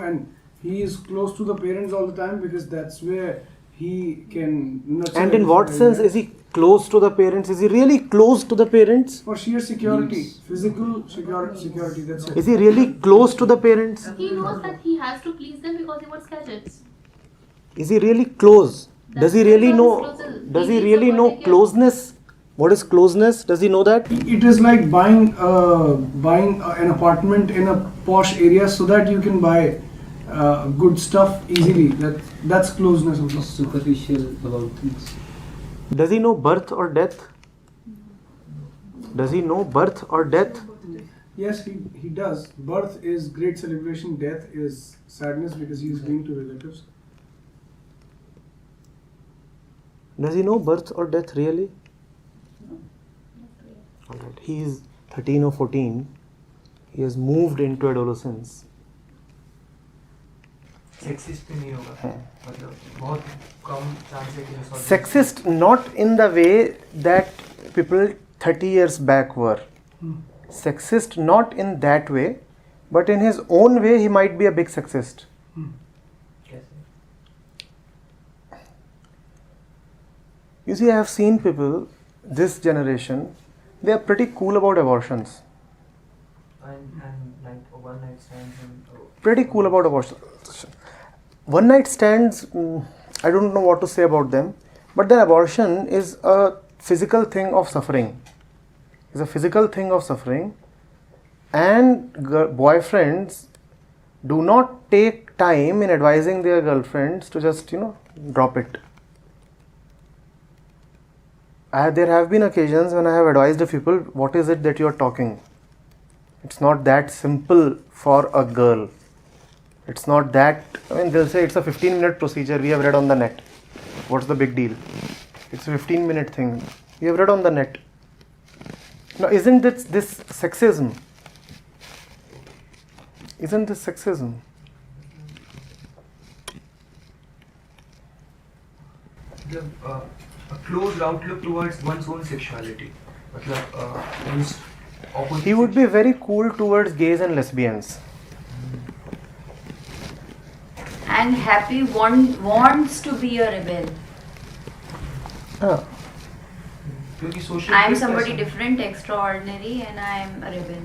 and he is close to the parents all the time because that's where he can nurture. And in what sense is he close to the parents? Is he really close to the parents? For sheer security, physical security. That's it. Is he really close to the parents? he knows that he has to please them because he wants gadgets. Is he really close? Does he really know? Does he needs really know somebody to care. closeness? What is closeness? Does he know that? It is like buying an apartment in a posh area so that you can buy good stuff easily. That's closeness. Also. Superficial about things. Does he know birth or death? Does he know birth or death? Yes, he does. Birth is great celebration. Death is sadness because he is going to relatives. Does he know birth or death really? Alright, he is 13 or 14. He has moved into adolescence. Sexist भी नहीं होगा, मतलब बहुत कम chance है कि resort- Sexist not in the way that people 30 years back were. Sexist not in that way, but in his own way he might be a big sexist. कैसे? You see, I have seen people, this generation, they are pretty cool about abortions. And like one night stands and Pretty cool about abortion. One night stands, I don't know what to say about them, but then abortion is a physical thing of suffering. It's a physical thing of suffering, and boyfriends do not take time in advising their girlfriends to just, drop it. There have been occasions when I have advised the people, what is it that you are talking? It's not that simple for a girl. It's not that, they'll say it's a 15-minute procedure, we have read on the net. What's the big deal? It's a 15-minute thing. You have read on the net. Now, isn't this sexism? Isn't this sexism? A closed outlook towards one's own sexuality. Means opposite He would be very cool towards gays and lesbians. And Happy wants to be a rebel. Ah. क्योंकि social I am pressure somebody ऐसा- different, extraordinary, and I am a rebel.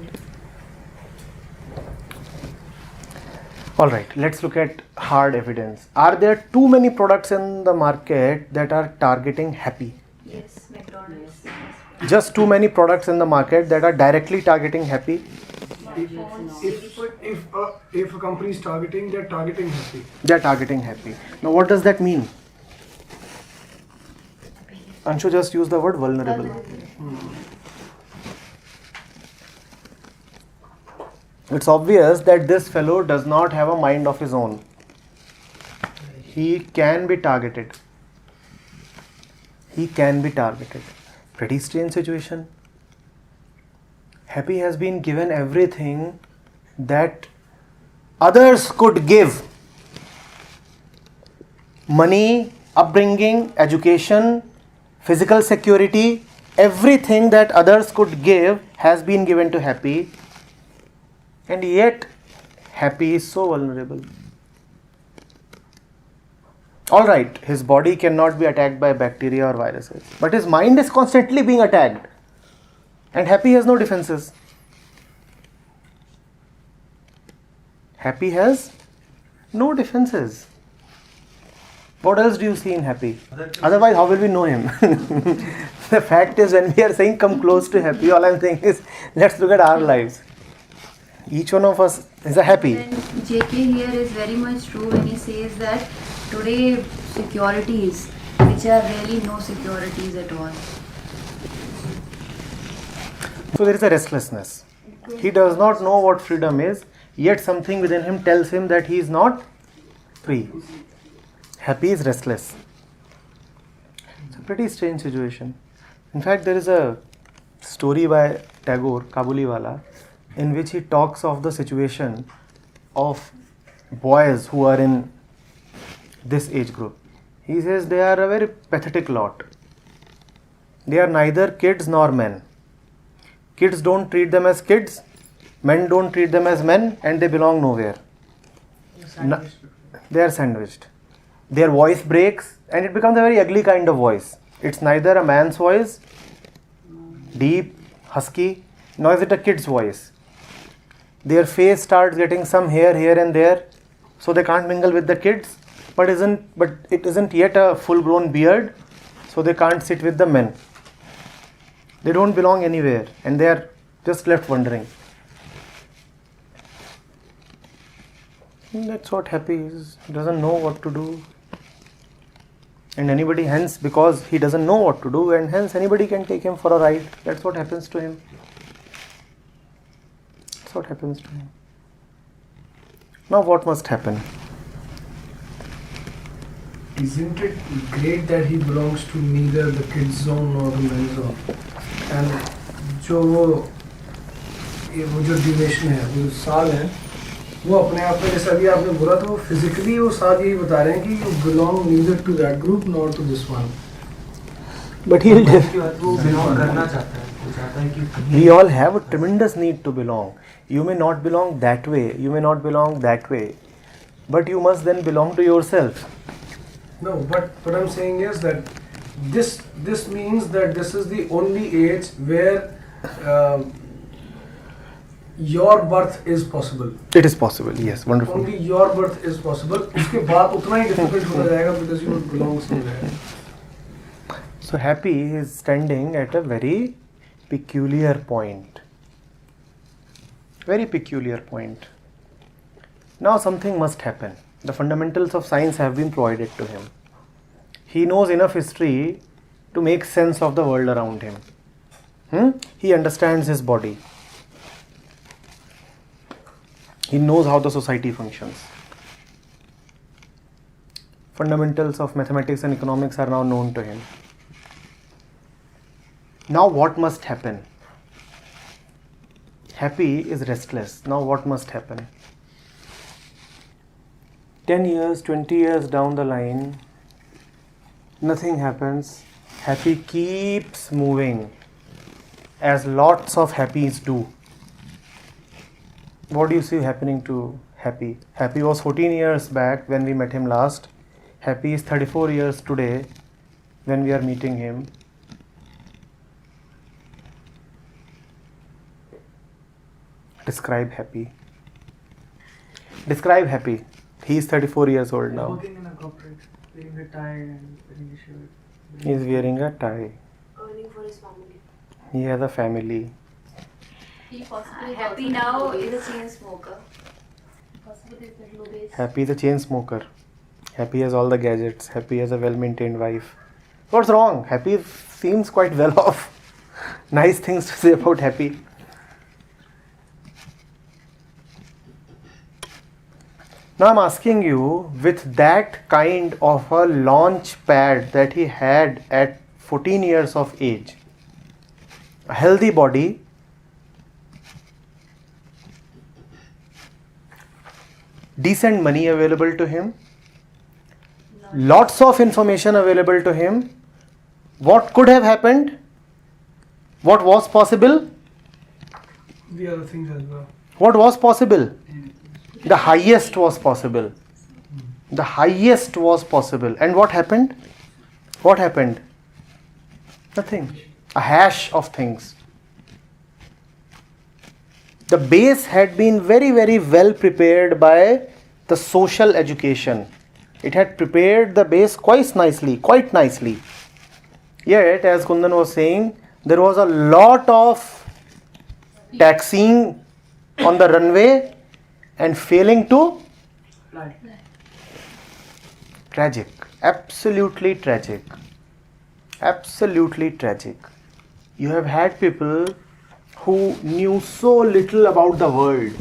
Alright, let's look at hard evidence. Are there too many products in the market that are targeting happy? Yes, McDonald's. Just too many products in the market that are directly targeting happy? If a company is targeting, they're targeting happy. They are targeting happy. Now, what does that mean? Anshu just used the word vulnerable. It's obvious that this fellow does not have a mind of his own. He can be targeted. He can be targeted. Pretty strange situation. Happy has been given everything that others could give. Money, upbringing, education, physical security, everything that others could give has been given to Happy, and yet Happy is so vulnerable. Alright, his body cannot be attacked by bacteria or viruses, but his mind is constantly being attacked, and Happy has no defenses. Happy has no defenses. What else do you see in Happy? Otherwise, how will we know him? The fact is, when we are saying come close to Happy, all I'm saying is, let's look at our lives. Each one of us is a Happy. And JK here is very much true when he says that today securities, which are really no securities at all. So there is a restlessness. He does not know what freedom is, yet something within him tells him that he is not free. Happy is restless. It's a pretty strange situation. In fact, there is a story by Tagore, Kabuliwala, in which he talks of the situation of boys who are in this age group. He says they are a very pathetic lot. They are neither kids nor men. Kids don't treat them as kids, men don't treat them as men, and they belong nowhere. They are sandwiched. Their voice breaks and it becomes a very ugly kind of voice. It's neither a man's voice, deep, husky, nor is it a kid's voice. Their face starts getting some hair here and there, so they can't mingle with the kids, but it isn't yet a full-grown beard, so they can't sit with the men. They don't belong anywhere and they are just left wondering. And that's what Happy is. He doesn't know what to do. And anybody, hence, because he doesn't know what to do, and hence anybody can take him for a ride. That's what happens to him. That's what happens to him. Now what must happen? Isn't it great that he belongs to neither the kids zone nor the men's zone? And जो जो duration है, वो साल है, वो अपने आप में, जैसा भी आपने बोला, तो फिजिकली वो साथ यही बता रहे हैं कि you belong neither to that group nor to this one. But he'll वो belong करना चाहता है, वो चाहता है कि we all have a tremendous need to belong. You may not belong that way, you may not belong that way, but you must then belong to yourself. No, but what I'm saying is that this means that this is the only age where your birth is possible. It is possible, yes, wonderful. Only your birth is possible. उसके बाद उतना ही difficult होता जाएगा because you don't belong somewhere. So Happy is standing at a very peculiar point. Very peculiar point. Now something must happen. The fundamentals of science have been provided to him. He knows enough history to make sense of the world around him. He understands his body. He knows how the society functions. Fundamentals of mathematics and economics are now known to him. Now what must happen? Happy is restless. Now what must happen? 10 years, 20 years down the line, nothing happens. Happy keeps moving, as lots of happies do. What do you see happening to Happy? Happy was 14 years back when we met him last. Happy is 34 years today when we are meeting him. Describe Happy. Describe Happy. He is 34 years old now. Working in a corporate, wearing a tie and wearing a shirt. He is wearing a tie. Earning for his family. He has a family. He possibly Happy now is a chain smoker. Possibly is the low base. Happy is a chain smoker. Happy has all the gadgets. Happy has a well-maintained wife. What's wrong? Happy seems quite well off. Nice things to say about Happy. Now I'm asking you, with that kind of a launch pad that he had at 14 years of age, a healthy body, decent money available to him, lots of information available to him, what could have happened? What was possible? The other things as well. What was possible? The highest was possible. The highest was possible. And what happened? What happened? Nothing. A hash of things. The base had been very, very well prepared by the social education. It had prepared the base quite nicely. Yet, as Kundan was saying, there was a lot of taxiing on the runway and failing to. Tragic. Absolutely tragic. Absolutely tragic. You have had people who knew so little about the world,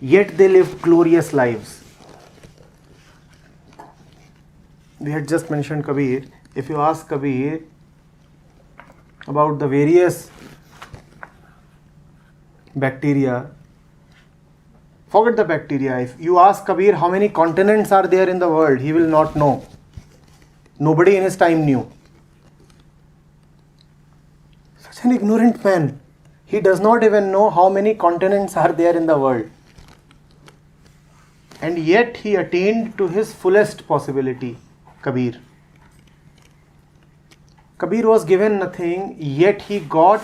yet they lived glorious lives. We had just mentioned Kabir. If you ask Kabir about the various bacteria, forget the bacteria. If you ask Kabir how many continents are there in the world, he will not know. Nobody in his time knew. Such an ignorant man. He does not even know how many continents are there in the world. And yet he attained to his fullest possibility, Kabir. Kabir was given nothing, yet he got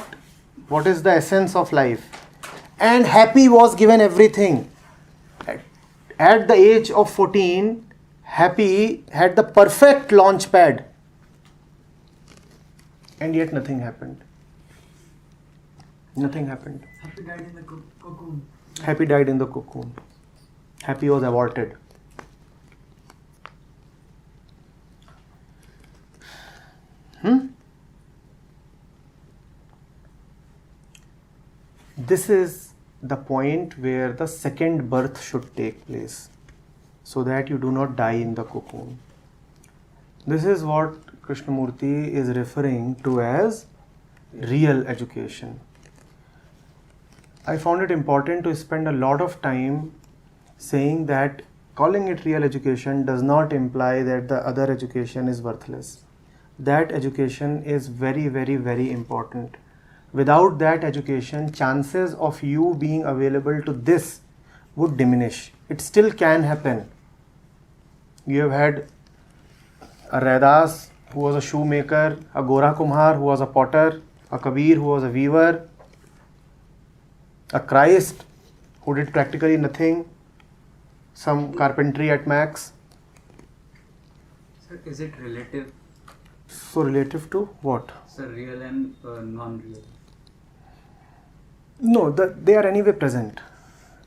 what is the essence of life. And Happy was given everything. At the age of 14, Happy had the perfect launch pad. And yet nothing happened. Nothing happened. Happy died in the cocoon. Happy died in the cocoon. Happy was aborted. This is the point where the second birth should take place, so that you do not die in the cocoon. This is what Krishnamurti is referring to as real education. I found it important to spend a lot of time saying that calling it real education does not imply that the other education is worthless. That education is very, very, very important. Without that education, chances of you being available to this would diminish. It still can happen. You have had a Raidas who was a shoemaker, a Gora Kumhar who was a potter, a Kabir who was a weaver, a Christ who did practically nothing, some carpentry at max. Sir, is it relative? So relative to what? Sir, real and non-real. No, they are anyway present.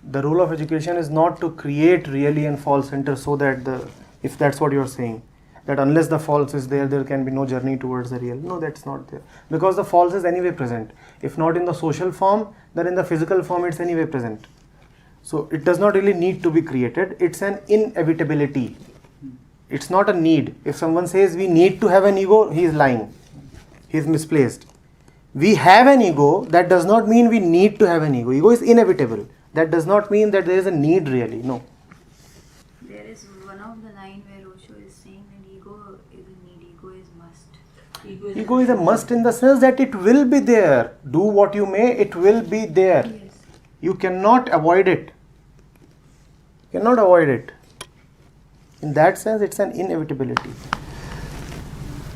The role of education is not to create really and false center so that if that's what you're saying, that unless the false is there, there can be no journey towards the real. No, that's not there. Because the false is anyway present. If not in the social form, then in the physical form it's anyway present. So it does not really need to be created. It's an inevitability. It's not a need. If someone says we need to have an ego, he is lying. He is misplaced. We have an ego, that does not mean we need to have an ego. Ego is inevitable. That does not mean that there is a need really. No. There is one of the line where Osho is saying that ego is a need, ego is must. Ego is a must in the sense that it will be there. Do what you may, it will be there. Yes. You cannot avoid it. Cannot avoid it. In that sense, it's an inevitability.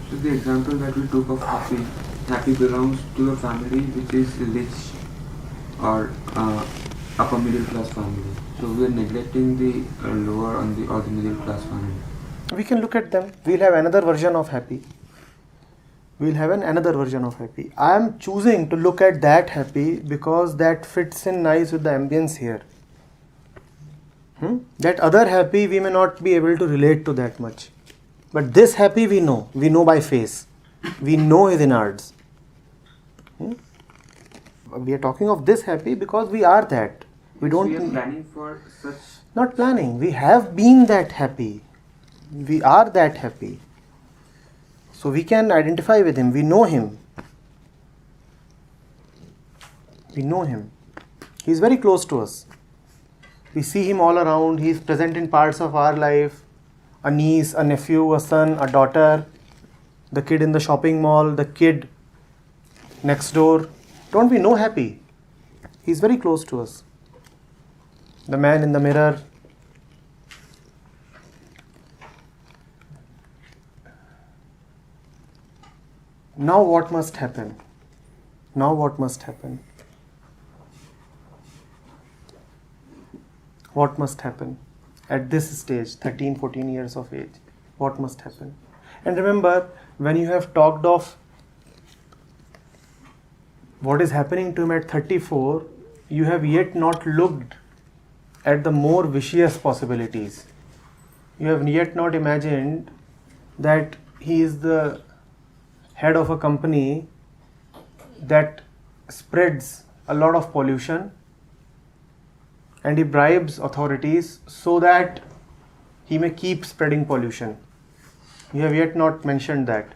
So the example that we took of happy belongs to a family which is rich or upper middle class family. So we are neglecting the lower or the middle class family. We can look at them. We'll have another version of happy. We'll have another version of happy. I am choosing to look at that happy because that fits in nice with the ambience here. That other happy we may not be able to relate to that much. But this happy we know by face. We know his innards. We are talking of this happy because we are that. We don't. We are planning for such. Not planning. We have been that happy. We are that happy. So we can identify with him. We know him. We know him. He is very close to us. We see him all around. He is present in parts of our life. A niece, a nephew, a son, a daughter, the kid in the shopping mall, the kid next door. Don't we know happy? He is very close to us. The man in the mirror. Now what must happen? Now what must happen? What must happen? At this stage, 13, 14 years of age, what must happen? And remember, when you have talked of what is happening to him at 34, you have yet not looked at the more vicious possibilities. You have yet not imagined that he is the head of a company that spreads a lot of pollution and he bribes authorities so that he may keep spreading pollution. You have yet not mentioned that.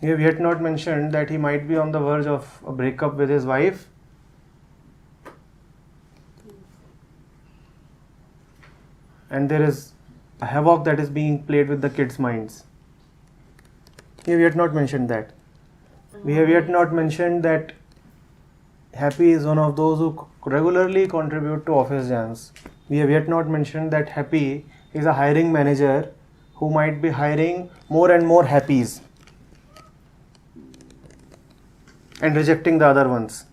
You have yet not mentioned that he might be on the verge of a breakup with his wife. And there is a havoc that is being played with the kids' minds. We have yet not mentioned that. We have yet not mentioned that Happy is one of those who regularly contribute to office jams. We have yet not mentioned that Happy is a hiring manager who might be hiring more and more Happies and rejecting the other ones.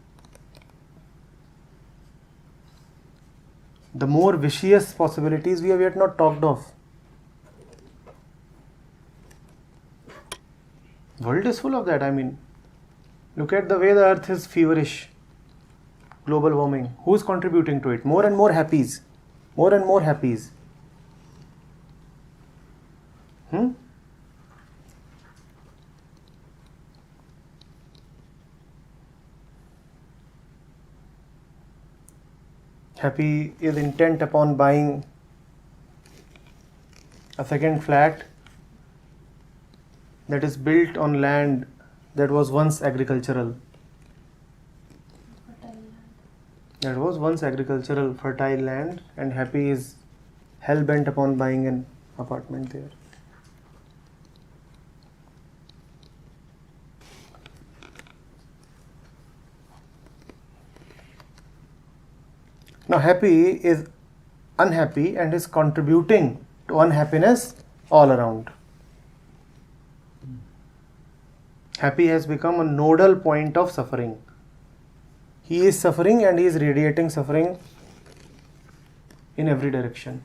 The more vicious possibilities we have yet not talked of. World is full of that. I mean, look at the way the earth is feverish. Global warming. Who is contributing to it? More and more Happies. More and more Happies. Happy is intent upon buying a second flat that is built on land that was once agricultural. That was once agricultural, fertile land, and Happy is hell bent upon buying an apartment there. Now Happy is unhappy and is contributing to unhappiness all around. Happy has become a nodal point of suffering. He is suffering and he is radiating suffering in every direction.